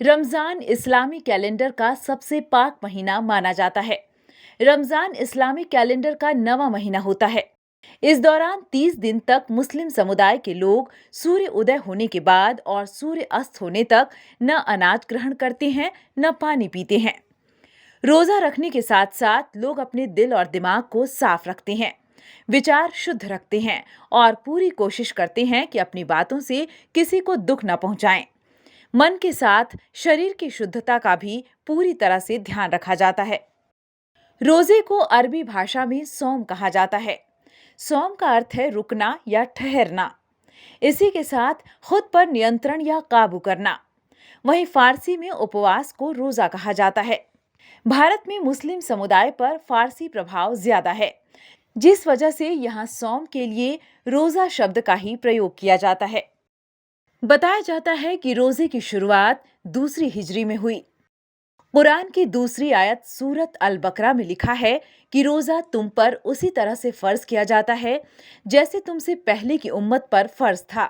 रमजान इस्लामी calendar का सबसे पाक महीना माना जाता है। रमजान इस्लामी कैलेंडर का 9वां महीना होता है। इस दौरान 30 दिन तक मुस्लिम समुदाय के लोग सूर्य उदय होने के बाद और सूर्य अस्त होने तक न अनाज ग्रहण करते हैं, न पानी पीते हैं। रोजा रखने के साथ साथ लोग अपने दिल और दिमाग को साफ रखते हैं, विचार शुद्ध रखते हैं और पूरी कोशिश करते हैं कि अपनी बातों से किसी को दुख न पहुंचाएं। मन के साथ शरीर की शुद्धता का भी पूरी तरह से ध्यान रखा जाता है। रोजे को अरबी भाषा में सौम कहा जाता है। सौम का अर्थ है रुकना या ठहरना। इसी के साथ खुद पर नियंत्रण या काबू करना। वहीं फारसी में उपवास को रोजा कहा जाता है। भारत में मुस्लिम समुदाय पर फारसी प्रभाव ज्यादा है, जिस वजह से यहाँ सौम के लिए रोजा शब्द का ही प्रयोग किया जाता है। बताया जाता है कि रोजे की शुरुआत दूसरी हिजरी में हुई। कुरान की दूसरी आयत सूरत अल बकरा में लिखा है कि रोजा तुम पर उसी तरह से फर्ज किया जाता है जैसे तुमसे पहले की उम्मत पर फर्ज था।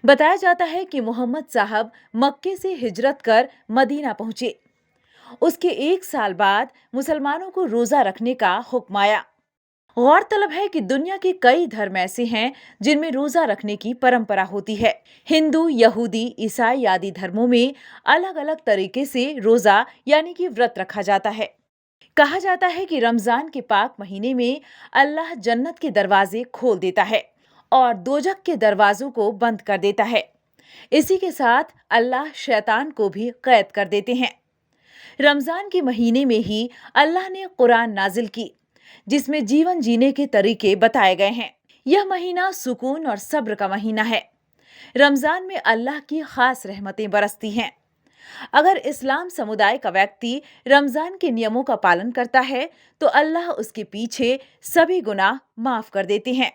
बताया जाता है कि मोहम्मद साहब मक्के से हिजरत कर मदीना पहुंचे। उसके 1 साल बाद मुसलमानों को रोजा रखने का हुक्म आया। गौरतलब है कि दुनिया के कई धर्म ऐसे हैं जिनमें रोजा रखने की परंपरा होती है। हिंदू, यहूदी, ईसाई आदि धर्मों में अलग अलग तरीके से रोजा यानी कि व्रत रखा जाता है। कहा जाता है कि रमजान के पाक महीने में अल्लाह जन्नत के दरवाजे खोल देता है और दोजख के दरवाजों को बंद कर देता है। इसी के साथ अल्लाह शैतान को भी कैद कर देते हैं। रमजान के महीने में ही अल्लाह ने कुरान नाजिल की, जिसमें जीवन जीने के तरीके बताए गए हैं। यह महीना सुकून और सब्र का महीना है। रमजान में अल्लाह की खास रहमतें बरसती हैं। अगर इस्लाम समुदाय का व्यक्ति रमजान के नियमों का पालन करता है तो अल्लाह उसके पीछे सभी गुनाह माफ कर देते हैं।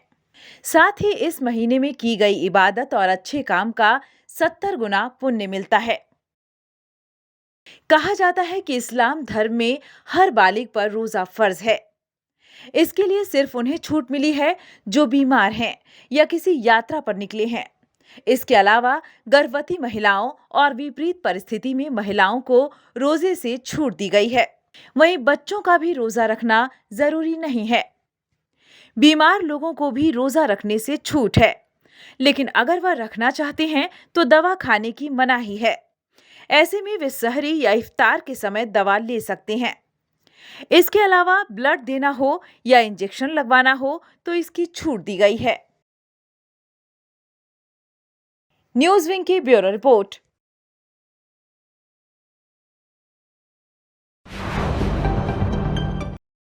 साथ ही इस महीने में की गई इबादत और अच्छे काम का 70 गुना पुण्य मिलता है। कहा जाता है कि इस्लाम धर्म में हर बालिग पर रोजा फर्ज है। इसके लिए सिर्फ उन्हें छूट मिली है जो बीमार हैं या किसी यात्रा पर निकले हैं। इसके अलावा गर्भवती महिलाओं और विपरीत परिस्थिति में महिलाओं को रोजे से छूट दी गई है। वहीं बच्चों का भी रोजा रखना जरूरी नहीं है। बीमार लोगों को भी रोजा रखने से छूट है, लेकिन अगर वह रखना चाहते हैं तो दवा खाने की मनाही है। ऐसे में वे सहरी या इफ्तार के समय दवा ले सकते हैं। इसके अलावा ब्लड देना हो या इंजेक्शन लगवाना हो तो इसकी छूट दी गई है। न्यूज़ विंग की ब्यूरो रिपोर्ट।